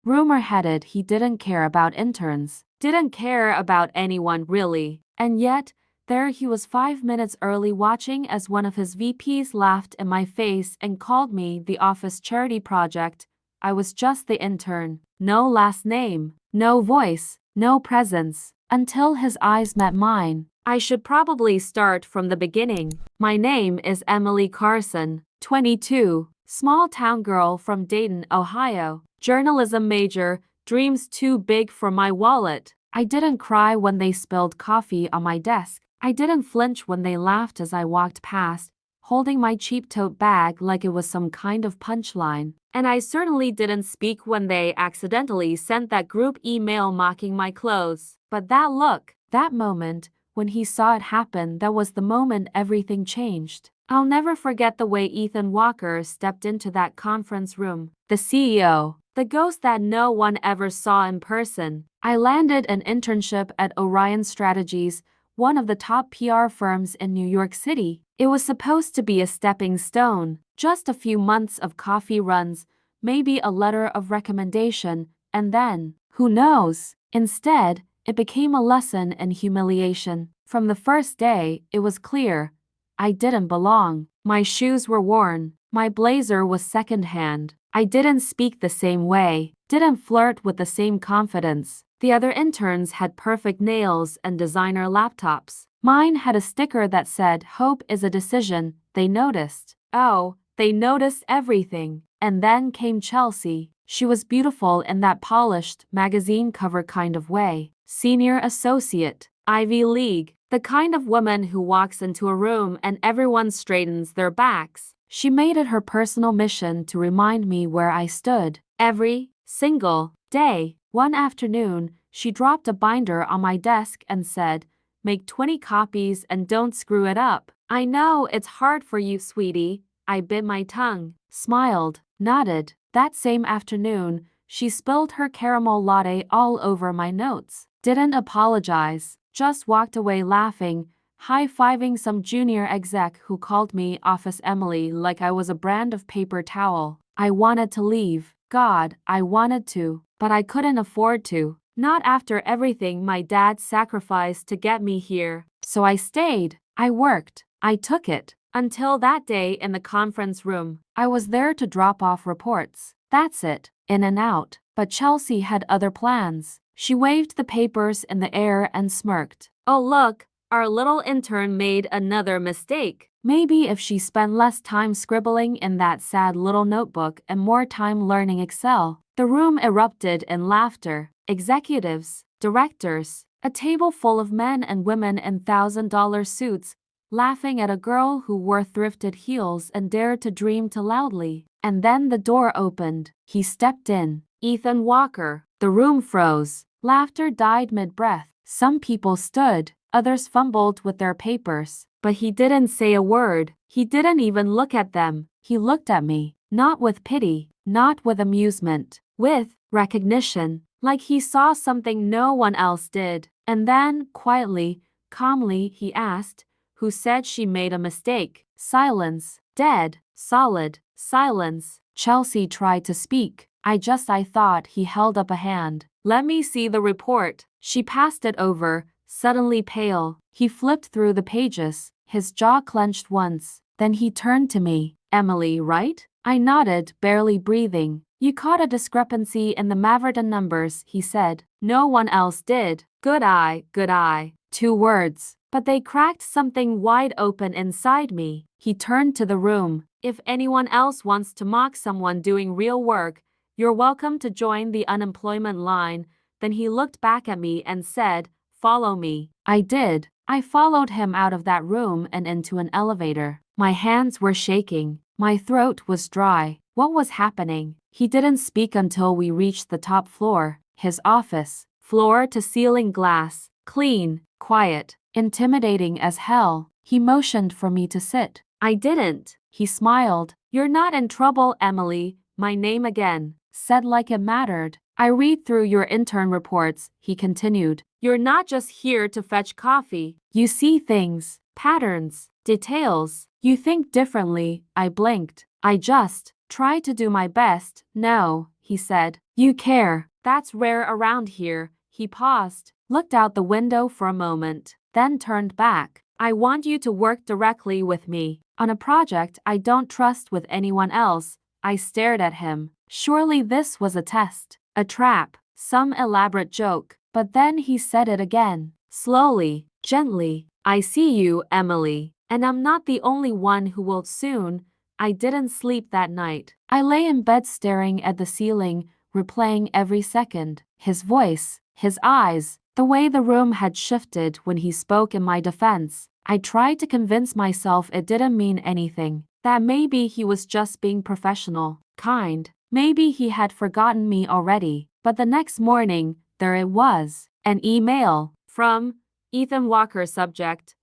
Rumor had it he didn't care about interns, didn't care about anyone really. And yet, there he was 5 minutes early watching as one of his VPs laughed in my face and called me the office charity project. I was just the intern. No last name, no voice, no presence, until his eyes met mine. I should probably start from the beginning. My name is Emily Carson, 22, small town girl from Dayton, Ohio, journalism major, dreams too big for my wallet. I didn't cry when they spilled coffee on my desk. I didn't flinch when they laughed as I walked past, holding my cheap tote bag like it was some kind of punchline. And I certainly didn't speak when they accidentally sent that group email mocking my clothes. But that look, that moment, when he saw it happen, that was the moment everything changed. I'll never forget the way Ethan Walker stepped into that conference room. The CEO, the ghost that no one ever saw in person. I landed an internship at Orion Strategies, one of the top PR firms in New York City. It was supposed to be a stepping stone, just a few months of coffee runs, maybe a letter of recommendation, and then, who knows? Instead, it became a lesson in humiliation. From the first day, it was clear I didn't belong. My shoes were worn. My blazer was secondhand. I didn't speak the same way, didn't flirt with the same confidence. The other interns had perfect nails and designer laptops. Mine had a sticker that said, "Hope is a decision." They noticed. Oh, they noticed everything. And then came Chelsea. She was beautiful in that polished, magazine cover kind of way. Senior associate, Ivy League, the kind of woman who walks into a room and everyone straightens their backs. She made it her personal mission to remind me where I stood. Every single day. One afternoon, she dropped a binder on my desk and said, "Make 20 copies and don't screw it up." I know it's hard for you, sweetie. I bit my tongue, smiled, nodded. That same afternoon, she spilled her caramel latte all over my notes. Didn't apologize, just walked away laughing, high-fiving some junior exec who called me Office Emily like I was a brand of paper towel. I wanted to leave. God, I wanted to, but I couldn't afford to. Not after everything my dad sacrificed to get me here. So I stayed. I worked. I took it. Until that day in the conference room. I was there to drop off reports. That's it. In and out. But Chelsea had other plans. She waved the papers in the air and smirked. "Oh look, our little intern made another mistake." Maybe if she spent less time scribbling in that sad little notebook and more time learning Excel. The room erupted in laughter. Executives, directors, a table full of men and women in $1,000 suits, laughing at a girl who wore thrifted heels and dared to dream too loudly. And then the door opened. He stepped in. Ethan Walker. The room froze. Laughter died mid-breath. Some people stood. Others fumbled with their papers. But he didn't say a word. He didn't even look at them. He looked at me. Not with pity. Not with amusement. With recognition. Like he saw something no one else did. And then, quietly, calmly, he asked, "Who said she made a mistake?" Silence. Dead. Solid. Silence. Chelsea tried to speak. I thought he held up a hand. "Let me see the report." She passed it over, suddenly pale. He flipped through the pages, his jaw clenched once. Then he turned to me. "Emily, right?" I nodded, barely breathing. "You caught a discrepancy in the Maverton numbers," he said. "No one else did." Good eye, good eye. 2 words. But they cracked something wide open inside me. He turned to the room. "If anyone else wants to mock someone doing real work, you're welcome to join the unemployment line." Then he looked back at me and said, "Follow me." I did. I followed him out of that room and into an elevator. My hands were shaking. My throat was dry. What was happening? He didn't speak until we reached the top floor, his office. Floor to ceiling glass. Clean, quiet, intimidating as hell. He motioned for me to sit. I didn't. He smiled. "You're not in trouble, Emily. My name again." Said like it mattered. "I read through your intern reports," he continued. "You're not just here to fetch coffee. You see things, patterns, details. You think differently." I blinked. "I just try to do my best." "No," he said. You care. That's rare around here. He paused, looked out the window for a moment, then turned back. I want you to work directly with me on a project I don't trust with anyone else. I stared at him. Surely this was a test, a trap, some elaborate joke. But then he said it again, slowly, gently. I see you, Emily, and I'm not the only one who will soon. I didn't sleep that night. I lay in bed staring at the ceiling, replaying every second. His voice, his eyes, the way the room had shifted when he spoke in my defense. I tried to convince myself it didn't mean anything, that maybe he was just being professional, kind. Maybe he had forgotten me already. But the next morning, there it was, an email from Ethan Walker. Subject: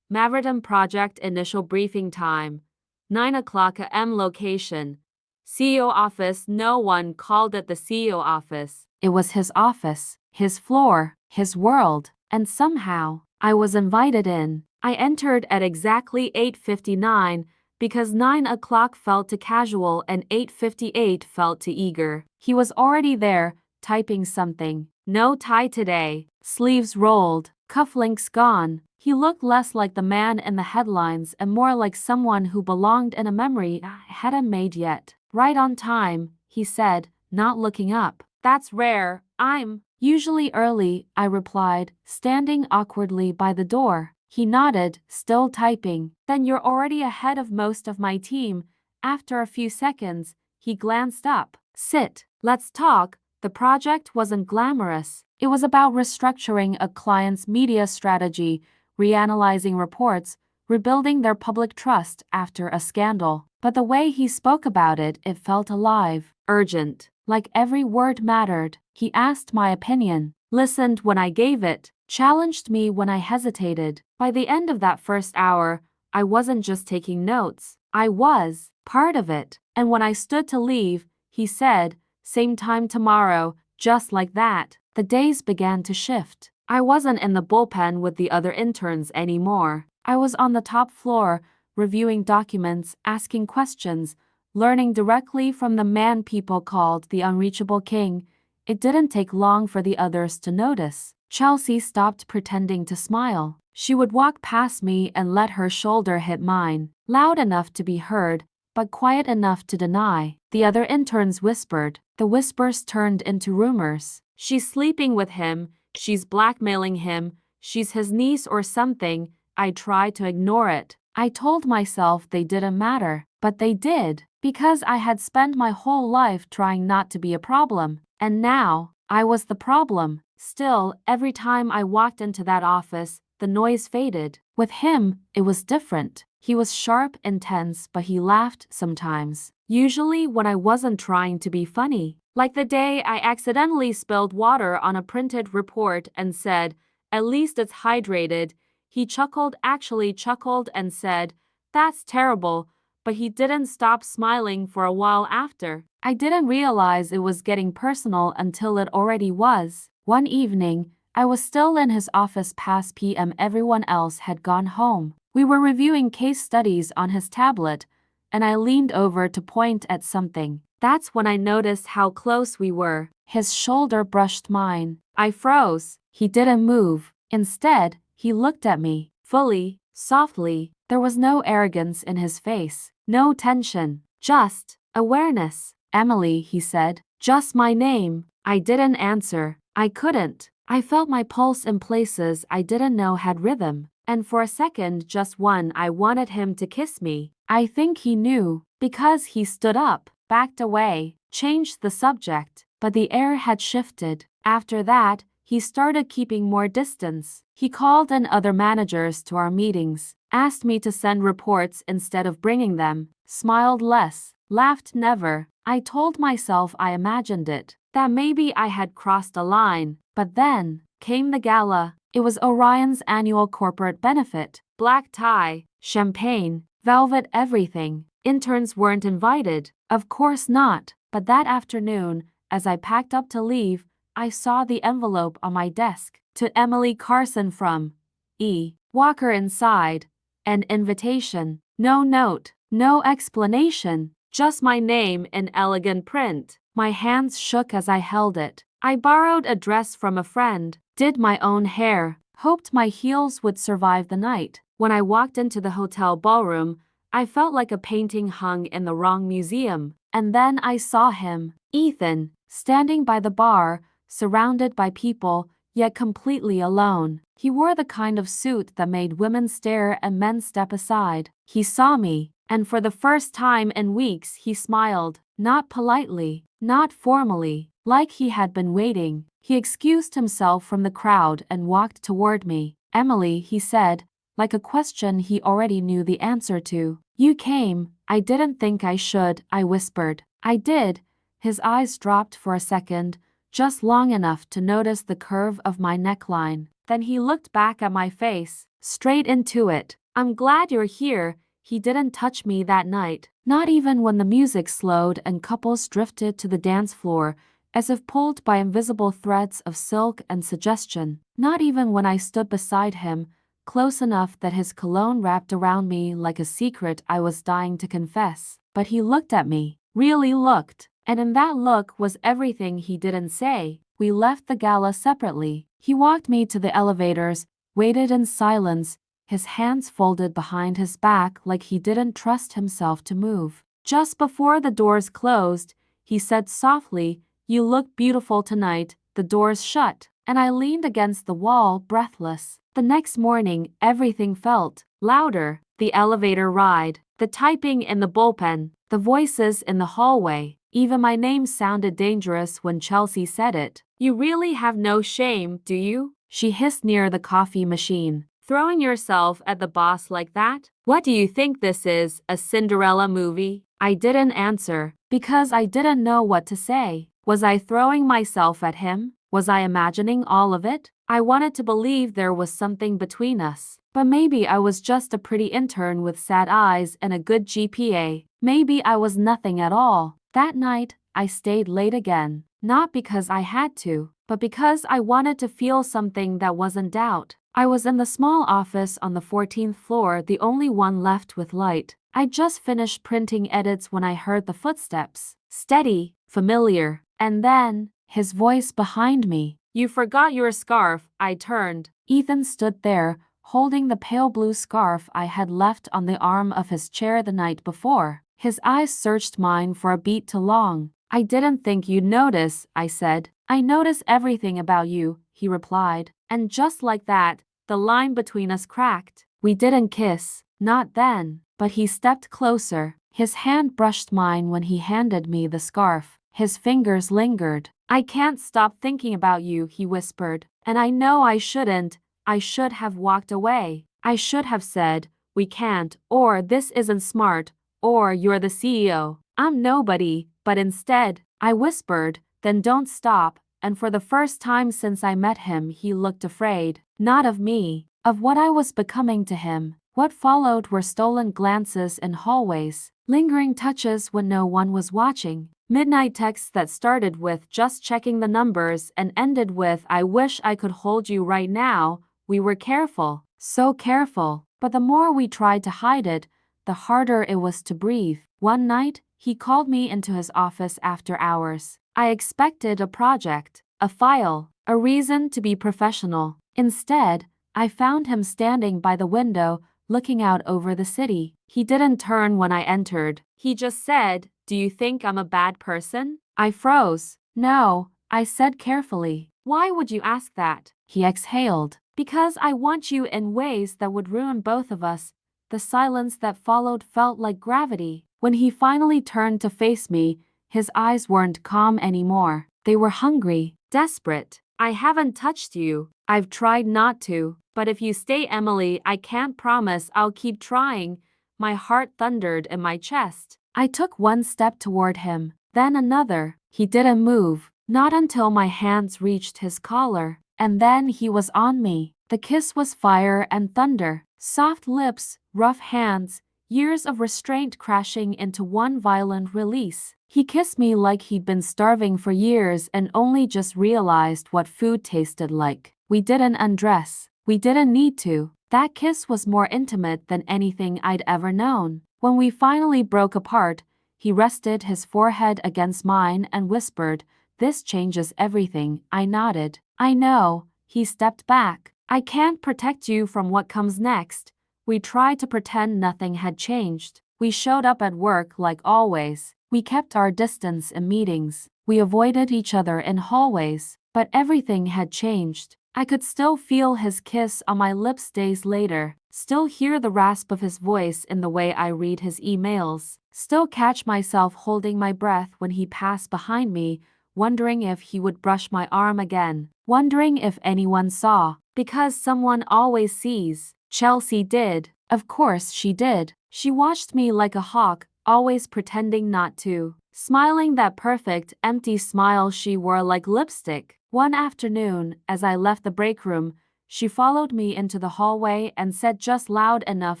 Maverick Project Initial Briefing Time, 9 o'clock a.m. Location, CEO office. No one called it the CEO office. It was his office, his floor, his world, and somehow, I was invited in. I entered at exactly 8:59 because 9 o'clock felt too casual and 8:58 felt too eager. He was already there, typing something. No tie today, sleeves rolled, cufflinks gone. He looked less like the man in the headlines and more like someone who belonged in a memory I hadn't made yet. Right on time, he said, not looking up. That's rare. I'm usually early, I replied, standing awkwardly by the door. He nodded, still typing. Then you're already ahead of most of my team. After a few seconds, he glanced up. Sit, let's talk. The project wasn't glamorous. It was about restructuring a client's media strategy, reanalyzing reports, rebuilding their public trust after a scandal. But the way he spoke about it, it felt alive, urgent, like every word mattered. He asked my opinion, listened when I gave it, challenged me when I hesitated. By the end of that first hour, I wasn't just taking notes. I was part of it. And when I stood to leave, he said, same time tomorrow, just like that. The days began to shift. I wasn't in the bullpen with the other interns anymore. I was on the top floor, reviewing documents, asking questions, learning directly from the man people called the unreachable king. It didn't take long for the others to notice. Chelsea stopped pretending to smile. She would walk past me and let her shoulder hit mine, loud enough to be heard, but quiet enough to deny. The other interns whispered. The whispers turned into rumors. She's sleeping with him. She's blackmailing him. She's his niece or something. I tried to ignore it. I told myself they didn't matter, but they did, because I had spent my whole life trying not to be a problem. And now, I was the problem. Still, every time I walked into that office, the noise faded. With him, it was different. He was sharp, intense, but he laughed sometimes. Usually when I wasn't trying to be funny. Like the day I accidentally spilled water on a printed report and said, "At least it's hydrated." He chuckled, actually chuckled, and said, "That's terrible," but he didn't stop smiling for a while after. I didn't realize it was getting personal until it already was. One evening, I was still in his office past PM. Everyone else had gone home. We were reviewing case studies on his tablet, and I leaned over to point at something. That's when I noticed how close we were. His shoulder brushed mine. I froze. He didn't move. Instead, he looked at me, fully, softly. There was no arrogance in his face, no tension, just awareness. "Emily," he said. Just my name. I didn't answer. I couldn't. I felt my pulse in places I didn't know had rhythm. And for a second, just one, I wanted him to kiss me. I think he knew, because he stood up, backed away, changed the subject. But the air had shifted. After that, he started keeping more distance. He called in other managers to our meetings, asked me to send reports instead of bringing them, smiled less, laughed never. I told myself I imagined it, that maybe I had crossed a line. But then came the gala. It was Orion's annual corporate benefit. Black tie, champagne, velvet, everything. Interns weren't invited. Of course not. But that afternoon, as I packed up to leave, I saw the envelope on my desk. To Emily Carson from E. Walker inside. An invitation. No note, no explanation, just my name in elegant print. My hands shook as I held it. I borrowed a dress from a friend, did my own hair, hoped my heels would survive the night. When I walked into the hotel ballroom, I felt like a painting hung in the wrong museum. And then I saw him, Ethan, standing by the bar, surrounded by people, yet completely alone. He wore the kind of suit that made women stare and men step aside. He saw me, and for the first time in weeks he smiled, not politely, not formally, like he had been waiting. He excused himself from the crowd and walked toward me. "Emily," he said, like a question he already knew the answer to. "You came." "I didn't think I should," I whispered. "I did." His eyes dropped for a second, just long enough to notice the curve of my neckline. Then he looked back at my face, straight into it. "I'm glad you're here." He didn't touch me that night, not even when the music slowed and couples drifted to the dance floor, as if pulled by invisible threads of silk and suggestion. Not even when I stood beside him, close enough that his cologne wrapped around me like a secret I was dying to confess. But he looked at me, really looked, and in that look was everything he didn't say. We left the gala separately. He walked me to the elevators, waited in silence, his hands folded behind his back like he didn't trust himself to move. Just before the doors closed, he said softly, "You look beautiful tonight." The doors shut, and I leaned against the wall, breathless. The next morning, everything felt louder. The elevator ride, the typing in the bullpen, the voices in the hallway. Even my name sounded dangerous when Chelsea said it. "You really have no shame, do you?" she hissed near the coffee machine. "Throwing yourself at the boss like that? What do you think this is, a Cinderella movie?" I didn't answer, because I didn't know what to say. Was I throwing myself at him? Was I imagining all of it? I wanted to believe there was something between us. But maybe I was just a pretty intern with sad eyes and a good GPA. Maybe I was nothing at all. That night, I stayed late again. Not because I had to, but because I wanted to feel something that wasn't doubt. I was in the small office on the 14th floor, the only one left with light. I just finished printing edits when I heard the footsteps. Steady, familiar. And then, his voice behind me. "You forgot your scarf." I turned. Ethan stood there, holding the pale blue scarf I had left on the arm of his chair the night before. His eyes searched mine for a beat too long. "I didn't think you'd notice," I said. "I notice everything about you," he replied. And just like that, the line between us cracked. We didn't kiss, not then, but he stepped closer. His hand brushed mine when he handed me the scarf. His fingers lingered. "I can't stop thinking about you," he whispered. "And I know I shouldn't. I should have walked away. I should have said, 'We can't,' or 'This isn't smart,' or 'You're the CEO. I'm nobody.' But instead, I whispered, 'Then don't stop.'" And for the first time since I met him, he looked afraid. Not of me, of what I was becoming to him. What followed were stolen glances in hallways, lingering touches when no one was watching, midnight texts that started with "just checking the numbers" and ended with "I wish I could hold you right now." We were careful, so careful, but the more we tried to hide it, the harder it was to breathe. One night, he called me into his office after hours. I expected a project, a file, a reason to be professional. Instead, I found him standing by the window, looking out over the city. He didn't turn when I entered. He just said, "Do you think I'm a bad person?" I froze. "No," I said carefully. "Why would you ask that?" He exhaled. "Because I want you in ways that would ruin both of us." The silence that followed felt like gravity. When he finally turned to face me, his eyes weren't calm anymore. They were hungry, desperate. "I haven't touched you. I've tried not to. But if you stay, Emily, I can't promise I'll keep trying." My heart thundered in my chest. I took one step toward him, then another. He didn't move, not until my hands reached his collar. And then he was on me. The kiss was fire and thunder. Soft lips, rough hands, years of restraint crashing into one violent release. He kissed me like he'd been starving for years and only just realized what food tasted like. We didn't undress. We didn't need to. That kiss was more intimate than anything I'd ever known. When we finally broke apart, He rested his forehead against mine and whispered, "This changes everything." I nodded. "I know." He stepped back. "I can't protect you from what comes next." We tried to pretend nothing had changed. We showed up at work like always. We kept our distance in meetings. We avoided each other in hallways. But everything had changed. I could still feel his kiss on my lips days later, still hear the rasp of his voice in the way I read his emails, still catch myself holding my breath when he passed behind me, wondering if he would brush my arm again, wondering if anyone saw. Because someone always sees. Chelsea did. Of course she did. She watched me like a hawk, always pretending not to, smiling that perfect, empty smile she wore like lipstick. One afternoon, as I left the break room, she followed me into the hallway and said just loud enough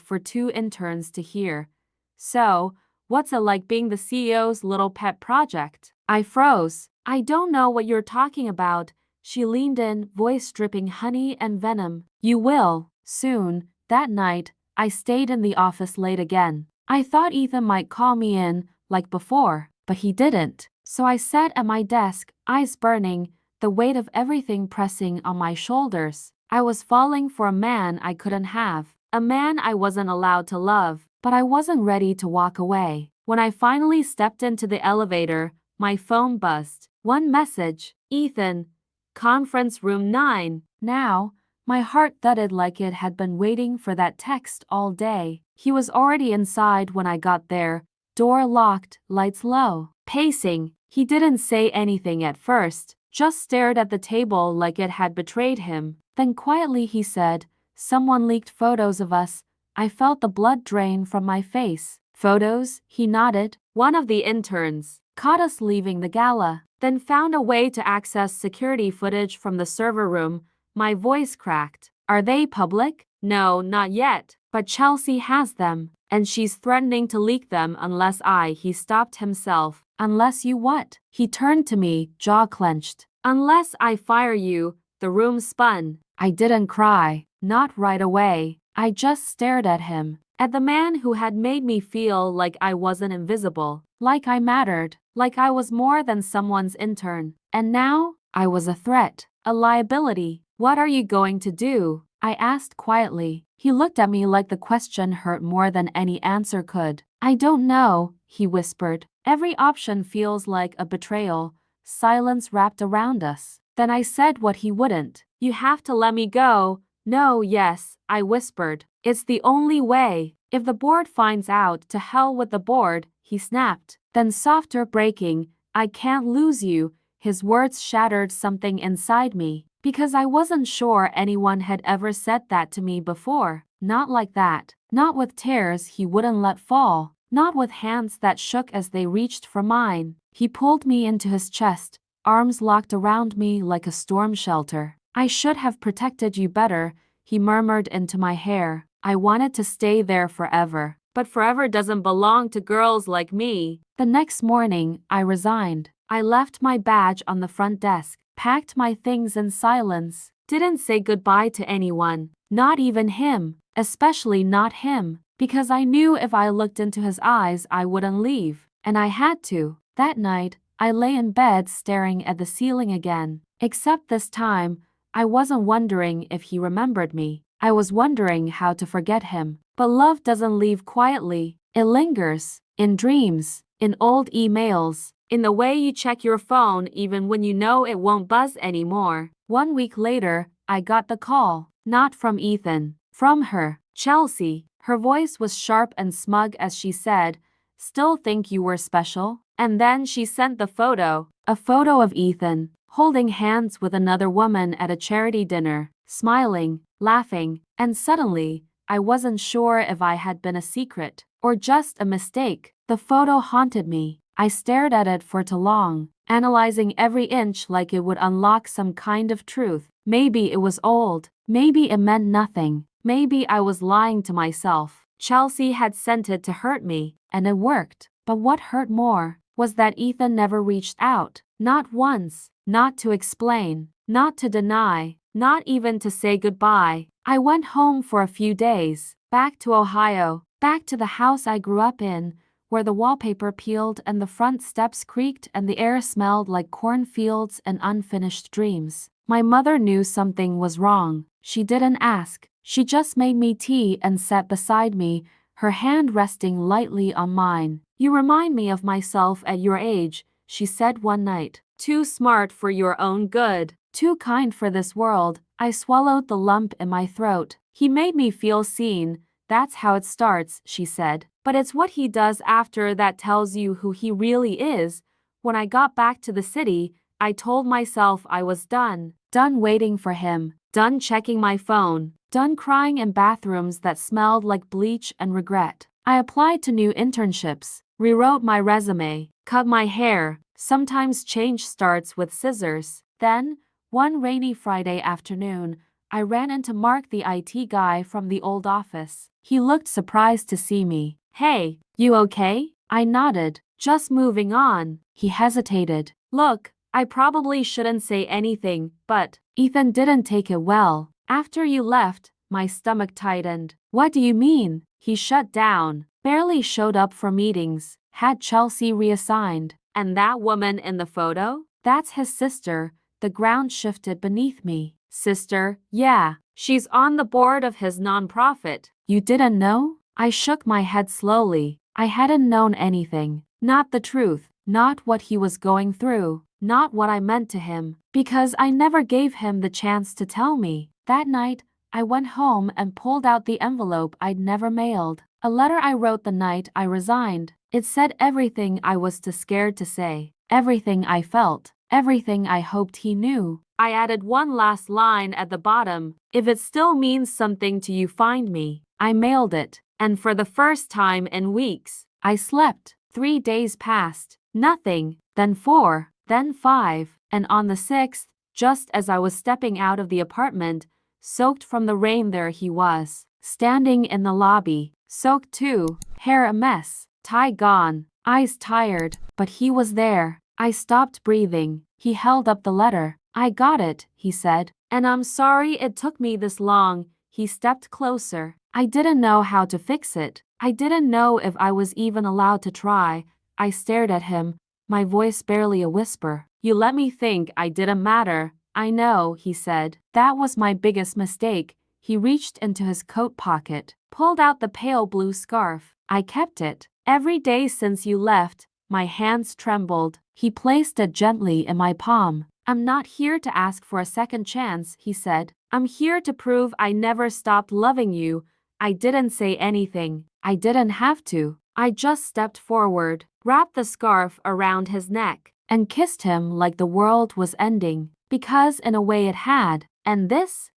for two interns to hear, "So, what's it like being the CEO's little pet project?" I froze. "I don't know what you're talking about." She leaned in, voice dripping honey and venom. "You will, soon." That night, I stayed in the office late again. I thought Ethan might call me in, like before, but he didn't. So I sat at my desk, eyes burning, the weight of everything pressing on my shoulders. I was falling for a man I couldn't have, a man I wasn't allowed to love, but I wasn't ready to walk away. When I finally stepped into the elevator, my phone buzzed. One message: "Ethan, conference room 9. Now, my heart thudded like it had been waiting for that text all day. He was already inside when I got there, door locked, lights low, pacing. He didn't say anything at first, just stared at the table like it had betrayed him. Then quietly he said, "Someone leaked photos of us." I felt the blood drain from my face. "Photos?" He nodded. "One of the interns caught us leaving the gala, then found a way to access security footage from the server room." My voice cracked. "Are they public?" "No, not yet. But Chelsea has them, and she's threatening to leak them unless He stopped himself. "Unless you what?" He turned to me, jaw clenched. "Unless I fire you." The room spun. I didn't cry. Not right away. I just stared at him. At the man who had made me feel like I wasn't invisible, like I mattered, like I was more than someone's intern. And now, I was a threat, a liability. "What are you going to do?" I asked quietly. He looked at me like the question hurt more than any answer could. "I don't know," he whispered. "Every option feels like a betrayal." Silence wrapped around us. Then I said what he wouldn't. "You have to let me go." "No, yes," I whispered. "It's the only way. If the board finds out, to hell with the board," he snapped. Then softer, breaking, "I can't lose you." His words shattered something inside me, because I wasn't sure anyone had ever said that to me before. Not like that. Not with tears he wouldn't let fall. Not with hands that shook as they reached for mine. He pulled me into his chest, arms locked around me like a storm shelter. "I should have protected you better," he murmured into my hair. "I wanted to stay there forever. But forever doesn't belong to girls like me." The next morning, I resigned. I left my badge on the front desk, packed my things in silence, didn't say goodbye to anyone, not even him, especially not him, because I knew if I looked into his eyes I wouldn't leave, and I had to. That night, I lay in bed staring at the ceiling again, except this time, I wasn't wondering if he remembered me. I was wondering how to forget him. But love doesn't leave quietly. It lingers, in dreams, in old emails, in the way you check your phone even when you know it won't buzz anymore. 1 week later, I got the call. Not from Ethan. From her. "Chelsea." Her voice was sharp and smug as she said, "Still think you were special?" And then she sent the photo. A photo of Ethan, holding hands with another woman at a charity dinner, smiling, laughing, and suddenly, I wasn't sure if I had been a secret, or just a mistake. The photo haunted me. I stared at it for too long, analyzing every inch like it would unlock some kind of truth. Maybe it was old. Maybe it meant nothing. Maybe I was lying to myself. Chelsea had sent it to hurt me, and it worked. But what hurt more was that Ethan never reached out. Not once. Not to explain. Not to deny. Not even to say goodbye. I went home for a few days. Back to Ohio. Back to the house I grew up in, where the wallpaper peeled and the front steps creaked and the air smelled like cornfields and unfinished dreams. My mother knew something was wrong. She didn't ask. She just made me tea and sat beside me, her hand resting lightly on mine. "You remind me of myself at your age," she said one night. "Too smart for your own good. Too kind for this world." I swallowed the lump in my throat. "He made me feel seen. That's how it starts," she said. "But it's what he does after that tells you who he really is." When I got back to the city, I told myself I was done. Done waiting for him. Done checking my phone. Done crying in bathrooms that smelled like bleach and regret. I applied to new internships, rewrote my resume, cut my hair. Sometimes change starts with scissors. Then, one rainy Friday afternoon, I ran into Mark, the IT guy from the old office. He looked surprised to see me. "Hey, you okay?" I nodded. "Just moving on." He hesitated. "Look, I probably shouldn't say anything, but..." Ethan didn't take it well. "After you left, my stomach tightened." "What do you mean?" He shut down. "Barely showed up for meetings. Had Chelsea reassigned." "And that woman in the photo? That's his sister." The ground shifted beneath me. "Sister? Yeah. She's on the board of his nonprofit." "You didn't know?" I shook my head slowly. I hadn't known anything. Not the truth. Not what he was going through. Not what I meant to him. Because I never gave him the chance to tell me. That night, I went home and pulled out the envelope I'd never mailed. A letter I wrote the night I resigned. It said everything I was too scared to say. Everything I felt. Everything I hoped he knew. I added one last line at the bottom. "If it still means something to you, find me." I mailed it. And for the first time in weeks, I slept. 3 days passed. Nothing. Then 4. Then 5. And on the 6th, just as I was stepping out of the apartment, soaked from the rain, there he was. Standing in the lobby. Soaked too. Hair a mess. Tie gone. Eyes tired. But he was there. I stopped breathing. He held up the letter. "I got it," he said. "And I'm sorry it took me this long." He stepped closer. I didn't know how to fix it. I didn't know if I was even allowed to try. I stared at him, my voice barely a whisper. "You let me think I didn't matter." "I know," he said. "That was my biggest mistake." He reached into his coat pocket, pulled out the pale blue scarf. "I kept it. Every day since you left." My hands trembled. He placed it gently in my palm. "I'm not here to ask for a second chance," he said. "I'm here to prove I never stopped loving you." I didn't say anything. I didn't have to. I just stepped forward, wrapped the scarf around his neck, and kissed him like the world was ending. Because in a way it had. And this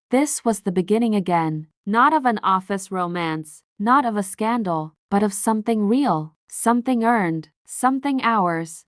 was the beginning again. Not of an office romance, not of a scandal, but of something real, something earned, something ours.